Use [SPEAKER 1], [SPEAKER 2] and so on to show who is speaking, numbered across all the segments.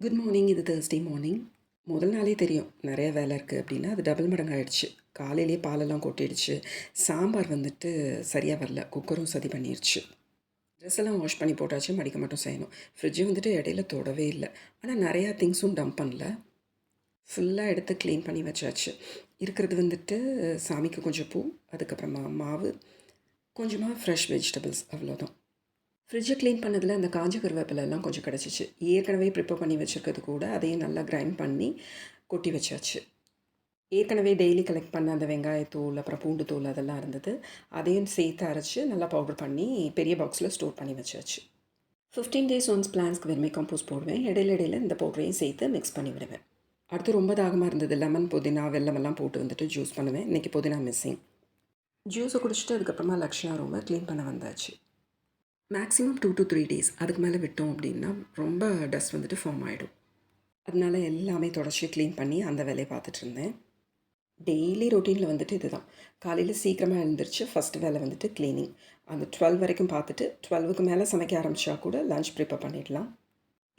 [SPEAKER 1] Good morning. இது Thursday morning. முதல் நாளே தெரியும் நிறைய வேலை இருக்குது அப்படின்னா, அது டபுள் மடங்கு ஆயிடுச்சு. காலையிலேயே பாலெல்லாம் கொட்டிடுச்சு. சாம்பார் வந்துட்டு சரியாக வரல. குக்கரும் சதி பண்ணிடுச்சு. ட்ரெஸ் எல்லாம் வாஷ் பண்ணி போட்டாச்சு, மடிக்க மட்டும் செய்யணும். ஃப்ரிட்ஜை வந்துட்டு இடையில தொடவே இல்லை. ஆனால் நிறையா திங்ஸும் டம்ப் பண்ணல. ஃபுல்லாக எடுத்து க்ளீன் பண்ணி வச்சாச்சு. இருக்கிறது வந்துட்டு சாமிக்கு கொஞ்சம் பூ, அதுக்கப்புறமா மாவு, கொஞ்சமாக ஃப்ரெஷ் வெஜிடபிள்ஸ், அவ்வளோதான். ஃப்ரிட்ஜை க்ளீன் பண்ணதில் அந்த காஞ்ச கருவேப்பிலெல்லாம் கொஞ்சம் கிடச்சிச்சு. ஏற்கனவே ப்ரிப்பேர் பண்ணி வச்சுருக்கிறது கூட அதையும் நல்லா கிரைண்ட் பண்ணி கொட்டி வச்சாச்சு. ஏற்கனவே டெய்லி கலெக்ட் பண்ண அந்த வெங்காயத்தூள், அப்புறம் பூண்டு தூள் அதெல்லாம் இருந்தது. அதையும் சேர்த்து அரைச்சி நல்லா பவுடர் பண்ணி பெரிய பாக்ஸில் ஸ்டோர் பண்ணி வச்சாச்சு. 15 டேஸ் ஒன்ஸ் பிளான்ஸ்க்கு வெறுமை கம்போஸ்ட் போடுவேன். இடையில இந்த பவுடரையும் சேர்த்து மிக்ஸ் பண்ணி விடுவேன். அடுத்து ரொம்ப தாகமாக இருந்தது. லெமன், புதினா, வெல்லமெல்லாம் போட்டு வந்துட்டு ஜூஸ் பண்ணுவேன். இன்றைக்கி புதினா மிஸ்ஸிங். ஜூஸை குடிச்சிட்டு அதுக்கப்புறமா லக்ஷ்யா ரூமை க்ளீன் பண்ண வந்தாச்சு. மேக்ஸிமம் 2 to 3 டேஸ் அதுக்கு மேலே விட்டோம் அப்படின்னா ரொம்ப டஸ்ட் வந்துட்டு ஃபார்ம் ஆகிடும். அதனால எல்லாமே தொடச்சி க்ளீன் பண்ணி அந்த வேலையை பார்த்துட்டு இருந்தேன். டெய்லி ரொட்டீனில் வந்துட்டு இதுதான். காலையில் சீக்கிரமாக எழுந்திரிச்சு ஃபஸ்ட்டு வேலை வந்துட்டு க்ளீனிங். அந்த 12 வரைக்கும் பார்த்துட்டு 12க்கு மேலே சமைக்க ஆரம்பித்தா கூட லன்ச் ப்ரிப்பேர் பண்ணிடலாம்.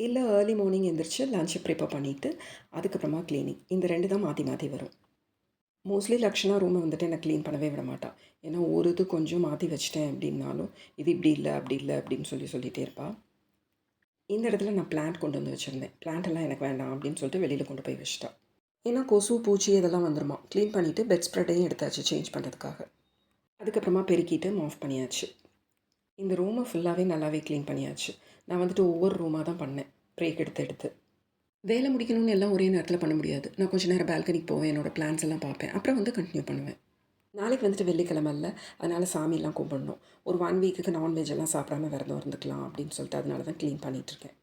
[SPEAKER 1] இல்லை ஏர்லி மார்னிங் எழுந்திரிச்சு லன்ச்சை ப்ரிப்பேர் பண்ணிவிட்டு அதுக்கப்புறமா க்ளீனிங். இந்த 2 தான் மாற்றி மாற்றி வரும். மோஸ்ட்லி லக்ஷனா ரூமை வந்துட்டு எனக்கு க்ளீன் பண்ணவே விட மாட்டாள். ஏன்னா ஒரு இது கொஞ்சம் மாற்றி வச்சிட்டேன் அப்படின்னாலும் இது இப்படி இல்லை அப்படி இல்லை அப்படின்னு சொல்லிகிட்டே இருப்பாள். இந்த இடத்துல நான் பிளான்ட் கொண்டு வந்து வச்சுருந்தேன். பிளான்ட் எனக்கு வேண்டாம் அப்படின்னு சொல்லிட்டு வெளியில் கொண்டு போய் வச்சிட்டா. ஏன்னா கொசு, பூச்சி இதெல்லாம் வந்துடுமா. க்ளீன் பண்ணிவிட்டு பெட் ஸ்ப்ரெட்டையும் எடுத்தாச்சு சேஞ்ச் பண்ணுறதுக்காக. அதுக்கப்புறமா பெருக்கிட்டு ஆஃப் பண்ணியாச்சு. இந்த ரூமை ஃபுல்லாகவே நல்லாவே க்ளீன் பண்ணியாச்சு. நான் வந்துட்டு ஒவ்வொரு ரூமாக தான் பண்ணேன், பிரேக் எடுத்து வேலை முடிக்கணும்னு எல்லாம் ஒரே நேரத்தில் பண்ண முடியாது. நான் கொஞ்சம் நேரம் பால்கனிக்கு போவேன், என்னோடய பிளான்ஸ் எல்லாம் பார்ப்பேன், அப்புறம் வந்து கண்டினியூ பண்ணுவேன். நாளைக்கு வந்துட்டு வெள்ளிக்கிழமை இல்லை, அதனால் சாமியெல்லாம் கும்பிடணும். ஒரு 1 வீக்குக்கு நான்வெஜ் எல்லாம் சாப்பிடாம விரதம் இருந்துக்கலாம் அப்படின்னு சொல்லிட்டு அதனால தான் க்ளீன் பண்ணிகிட்ருக்கேன்.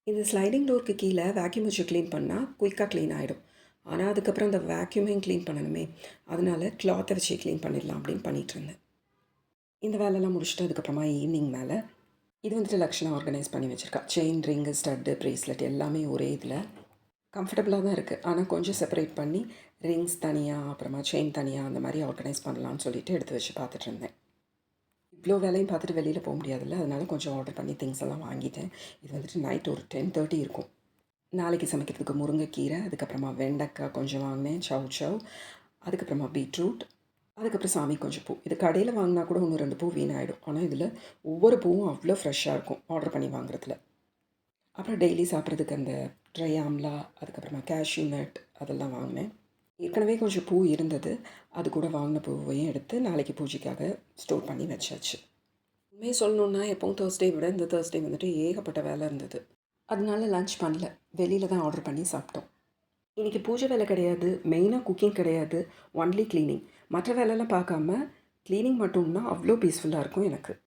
[SPEAKER 1] இந்த ஸ்லைடிங் டோருக்கு கீழே வேக்யூம் வச்சு க்ளீன் பண்ணால் குயிக்காக க்ளீன் ஆகிடும். ஆனால் அதுக்கப்புறம் அந்த வேக்யூமையும் க்ளீன் பண்ணணுமே, அதனால் கிளாத்தை வச்சு க்ளீன் பண்ணிடலாம் அப்படின்னு பண்ணிகிட்ருந்தேன். இந்த வேலையெல்லாம் முடிச்சுட்டு அதுக்கப்புறமா ஈவினிங் மேலே இது வந்துட்டு லக்ஷனா ஆர்கனைஸ் பண்ணி வச்சுருக்கா. செயின், ரிங்கு, ஸ்டட்டு, ப்ரேஸ்லெட் எல்லாமே ஒரே இதில் கம்ஃபர்டபுளாக தான் இருக்குது. ஆனால் கொஞ்சம் செப்பரேட் பண்ணி ரிங்ஸ் தனியாக, அப்புறமா செயின் தனியாக அந்த மாதிரி ஆர்கனைஸ் பண்ணலான்னு சொல்லிட்டு எடுத்து வச்சு பார்த்துட்டு இருந்தேன். இவ்வளோ வேலையும் பார்த்துட்டு வெளியில் போக முடியாதுல்ல, அதனால கொஞ்சம் ஆர்டர் பண்ணி திங்ஸ் எல்லாம் வாங்கிட்டேன். இது வந்துட்டு நைட் ஒரு 10:30 இருக்கும். நாளைக்கு சமைக்கிறதுக்கு முருங்கைக்கீரை, அதுக்கப்புறமா வெண்டைக்காய் கொஞ்சம் வாங்கினேன், சவ், அதுக்கப்புறமா பீட்ரூட், அதுக்கப்புறம் சாமி கொஞ்சம் பூ. இது கடையில் வாங்கினா கூட 1, 2 பூ வீணாகிடும். ஆனால் இதில் ஒவ்வொரு பூவும் அவ்வளோ ஃப்ரெஷ்ஷாக இருக்கும் ஆர்டர் பண்ணி வாங்குறதுல. அப்புறம் டெய்லி சாப்பிட்றதுக்கு அந்த ட்ரை ஆம்லா, அதுக்கப்புறமா கேஷ்யூ நட் அதெல்லாம் வாங்கினேன். ஏற்கனவே கொஞ்சம் பூ இருந்தது, அது கூட வாங்கின பூவையும் எடுத்து நாளைக்கு பூஜைக்காக ஸ்டோர் பண்ணி வச்சாச்சு. உண்மையை சொல்லணுன்னா எப்போவும் தேர்ஸ்டே விட இந்த தேர்ஸ்டே வந்துட்டு ஏகப்பட்ட வேலை இருந்தது. அதனால லன்ச் பண்ணல, வெளியில் தான் ஆர்டர் பண்ணி சாப்பிட்டோம். இன்றைக்கி பூஜை வேலை கிடையாது, மெயினாக குக்கிங் கிடையாது, ஒன்லி க்ளீனிங். மற்ற வேலைலாம் பார்க்காம க்ளீனிங் மட்டும்னா அவ்வளோ பீஸ்ஃபுல்லாக இருக்கும் எனக்கு.